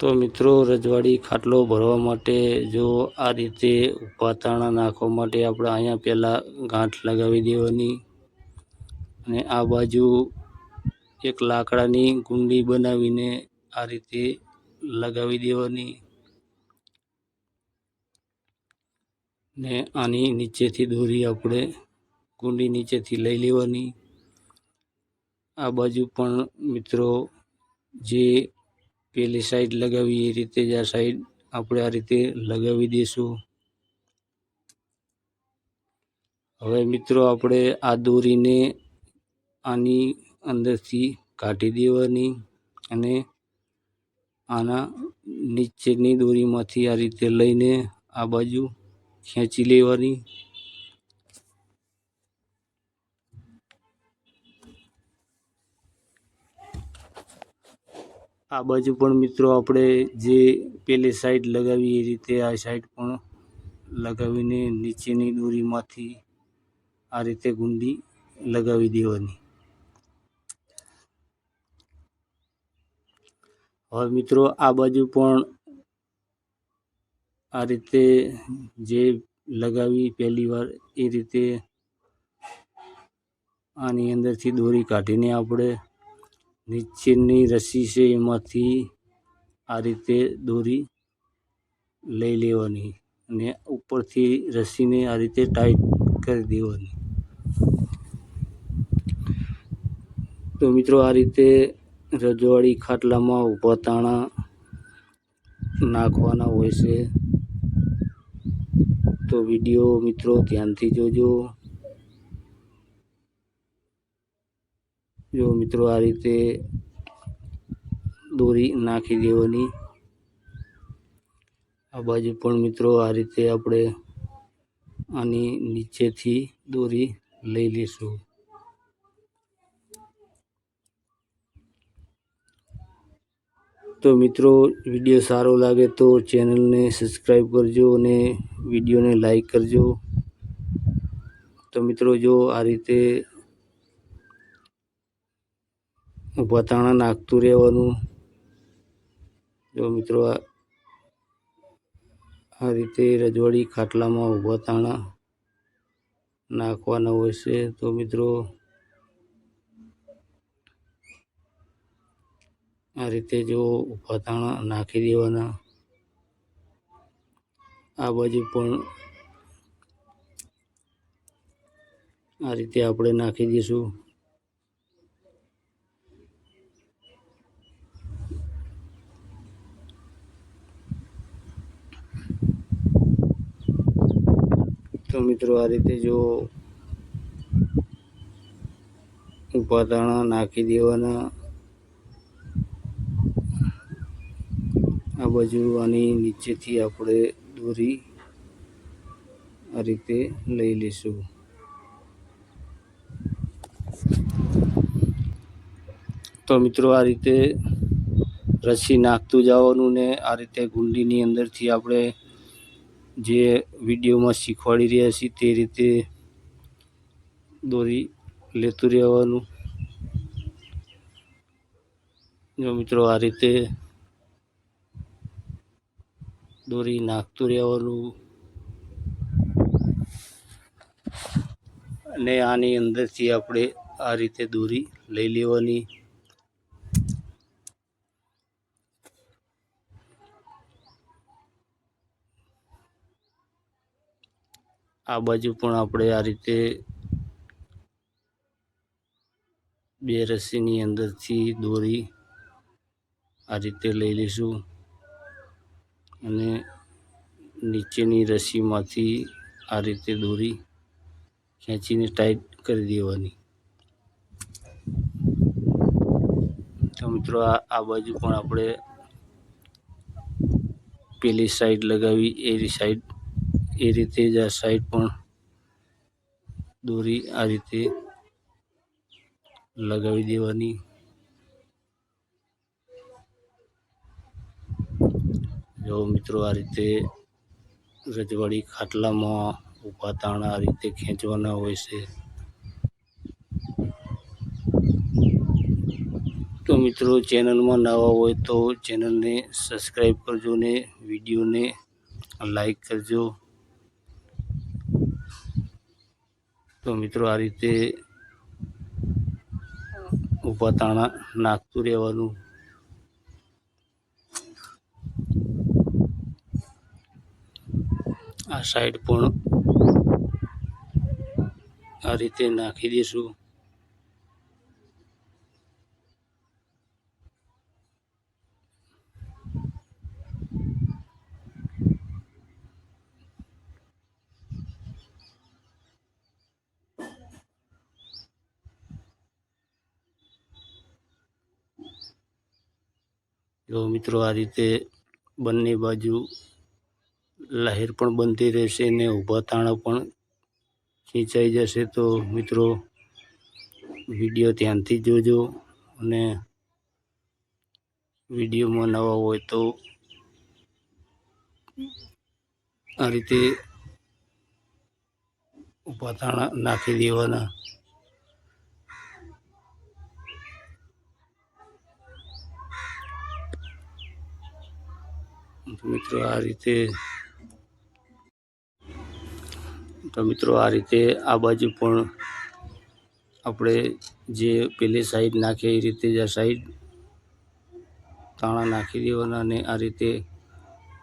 તો મિત્રો, રજવાડી ખાટલો ભરવા માટે જો આ રીતે ઊભા તાણા નાખવા માટે આપણે અહીંયા પહેલાં ગાંઠ લગાવી દેવાની અને આ બાજુ એક લાકડાની ગુંડી બનાવીને આ રીતે લગાવી દેવાની ને આની નીચેથી દોરી આપણે ગુંડી નીચેથી લઈ લેવાની। આ બાજુ પણ મિત્રો જે પેલી સાઈડ લગાવી એ રીતે જ આ સાઈડ આપણે આ રીતે લગાવી દઈશું। હવે મિત્રો આપણે આ દોરીને આની અંદરથી કાઢી દેવાની અને આના નીચેની દોરીમાંથી આ રીતે લઈને આ બાજુ ખેંચી લેવાની। આ બાજુ પણ મિત્રો આપણે જે પેલી સાઈડ લગાવી એ રીતે આ સાઈડ પણ લગાવીને નીચેની દોરીમાંથી આ રીતે ગુંડી લગાવી દેવાની। હવે મિત્રો આ બાજુ પણ આ રીતે જે લગાવી પહેલી વાર એ રીતે આની અંદરથી દોરી કાઢીને આપણે નીચેની રસ્સી છે એમાંથી આ રીતે દોરી લઈ લેવાની અને ઉપરથી રસ્સીને આ રીતે ટાઈટ કરી દેવાની। તો મિત્રો આ રીતે રજવાડી ખાટલામાં ઊભા તાણા નાખવાના હોય છે। તો વિડીયો મિત્રો ધ્યાનથી જોજો। જો મિત્રો આ રીતે દોરી નાખી દેવાની। આ બાજુ પણ મિત્રો આ રીતે આપણે આની નીચેથી દોરી લઈ લઈશું। તો મિત્રો વિડીયો સારો લાગે તો ચેનલને સબસ્ક્રાઈબ કરજો અને વિડીયોને લાઈક કરજો। તો મિત્રો જો આ રીતે ઊભા તાણા નાખતું રહેવાનું। જો મિત્રો આ રીતે રજવાડી ખાટલામાં ઊભા તાણા નાખવાના હોય છે। તો મિત્રો આ રીતે જો ઊભા તાણા નાખી દેવાના। આ બાજુ પણ આ રીતે આપણે નાખી દઈશું। તો મિત્રો આ રીતે જો ઊભા તાણા નાખી દેવાના। આ બાજુ આની નીચેથી આપણે દોરી આ રીતે લઈ લઈશું। તો મિત્રો આ રીતે રસ્સી નાખતું જવાનું ને આ રીતે ગુંડીની અંદરથી આપણે જે વિડીયોમાં શીખવાડી રહ્યા છીએ તે રીતે દોરી લેતું રહેવાનું। જો મિત્રો આ રીતે દોરી નાખતું રહેવાનું અને આની અંદરથી આપણે આ રીતે દોરી લઈ લેવાની। આ બાજુ પણ આપણે આ રીતે બે રસ્સીની અંદરથી દોરી આ રીતે લઈ લઈશું અને નીચેની રસ્સીમાંથી આ રીતે દોરી ખેંચીને ટાઈટ કરી દેવાની। તો મિત્રો આ બાજુ પણ આપણે પેલી સાઈડ લગાવી એ રીતે જ આ સાઈડ પણ દોરી આ રીતે લગાવી દેવાની। જો મિત્રો આ રીતે રજવાડી ખાટલામાં ઊભા તાણા આ રીતે ખેંચવાના હોય છે। તો મિત્રો ચેનલમાં નવા હોય તો ચેનલને સબસ્ક્રાઈબ કરજો ને વિડીયોને લાઈક કરજો. તો મિત્રો આ રીતે ઊભા તાણા નાખતું રહેવાનું. આ સાઈડ પણ આ રીતે નાખી દઈશું. જો મિત્રો આ રીતે બંને બાજુ લહેર પણ બનતી રહેશે ને ઊભા તાણા પણ ખેંચાઈ જશે. તો મિત્રો વિડીયો ધ્યાનથી જોજો અને વિડીયોમાં નવા હોય તો આ રીતે ઊભા તાણા નાખી દેવાના. મિત્રો આ રીતે આ બાજુ પણ આપણે જે પેલી સાઈડ નાખીએ એ રીતે જ આ સાઈડ તાણા નાખી દેવાના અને આ રીતે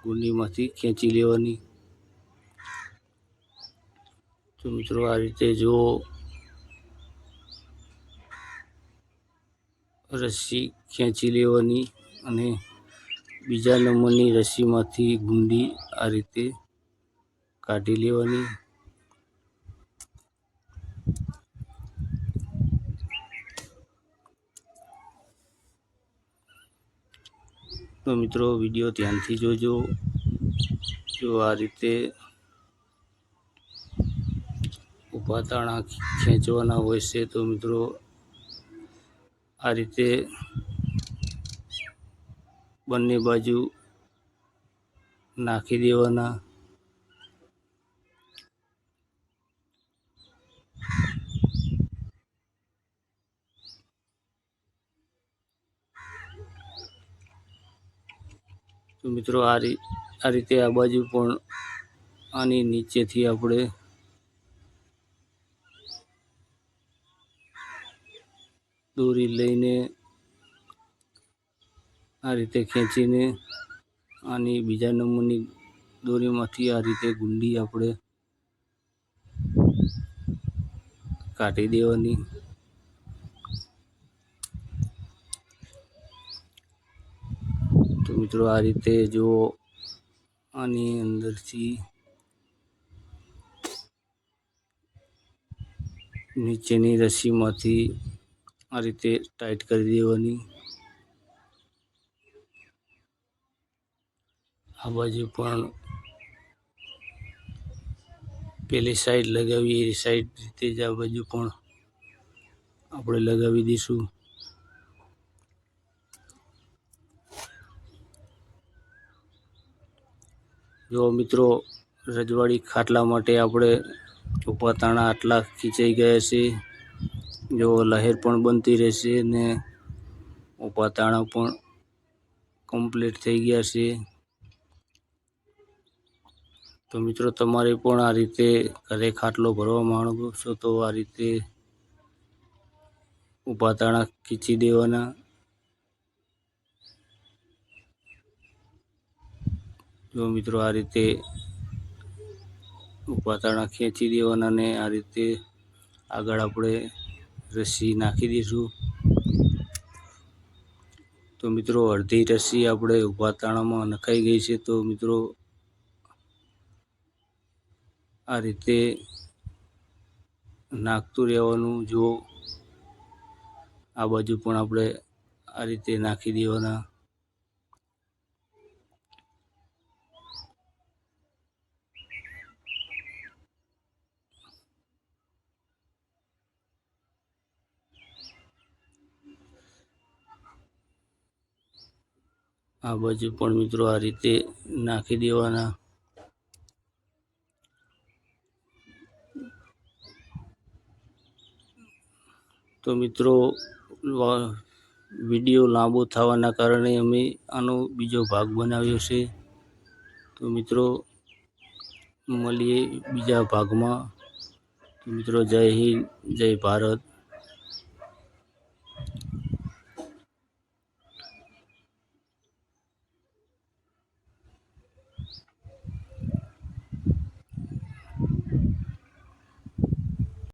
ગુંડીમાંથી ખેંચી લેવાની. તો મિત્રો આ રીતે જો રસ્સી ખેંચી લેવાની અને બીજા નંબરની રસ્સીમાંથી ગુંડી આ રીતે કાઢી લેવાની. તો મિત્રો વિડીયો ધ્યાનથી જોજો. જો આ રીતે ઊભા તાણા ખેંચવાના હોય છે. તો મિત્રો આ રીતે બંને બાજુ નાખી દેવાના. તો મિત્રો આ રીતે આ બાજુ પણ આની નીચેથી આપણે દોરી લઈને આ રીતે ખેંચીને આની બીજા નંબરની દોરીમાંથી આ રીતે ગુંડી આપણે કાઢી દેવાની. તો મિત્રો આ રીતે જો આની અંદરથી નીચેની રસ્સીમાંથી આ રીતે ટાઈટ કરી દેવાની. આ બાજુ પણ પેલી સાઈડ લગાવી એ સાઈડ રીતે જ આ બાજુ પણ આપણે લગાવી દઈશું. જો મિત્રો રજવાડી ખાટલા માટે આપણે ઊભા તાણા આટલા ખીચાઈ ગયા છે. જો લહેર પણ બનતી રહેશે ને ઊભા તાણા પણ કમ્પ્લીટ થઈ ગયા છે. તો મિત્રો તમારે પણ આ રીતે ઘરે ખાટલો ભરવા માંગો છો તો આ રીતે ઊભા તાણા ખીચી દેવાના. જો મિત્રો આ રીતે ઊભા તાણા ખેંચી દેવાના ને આ રીતે આગળ આપણે રસ્સી નાખી દઈશું. તો મિત્રો અડધી રસ્સી આપણે ઊભા તાણામાં નખાઈ ગઈ છે. તો મિત્રો આ રીતે નાખતું રહેવાનું. જો આ બાજુ પણ આપણે આ રીતે નાખી દેવાના. આ બાજુ પણ મિત્રો આ રીતે નાખી દેવાના. તો મિત્રો વિડીયો લાંબો થવાના કારણે અમે આનો બીજો ભાગ બનાવ્યો છે. તો મિત્રો મળીએ બીજા ભાગમાં. તો મિત્રો જય હિન્દ, જય ભારત.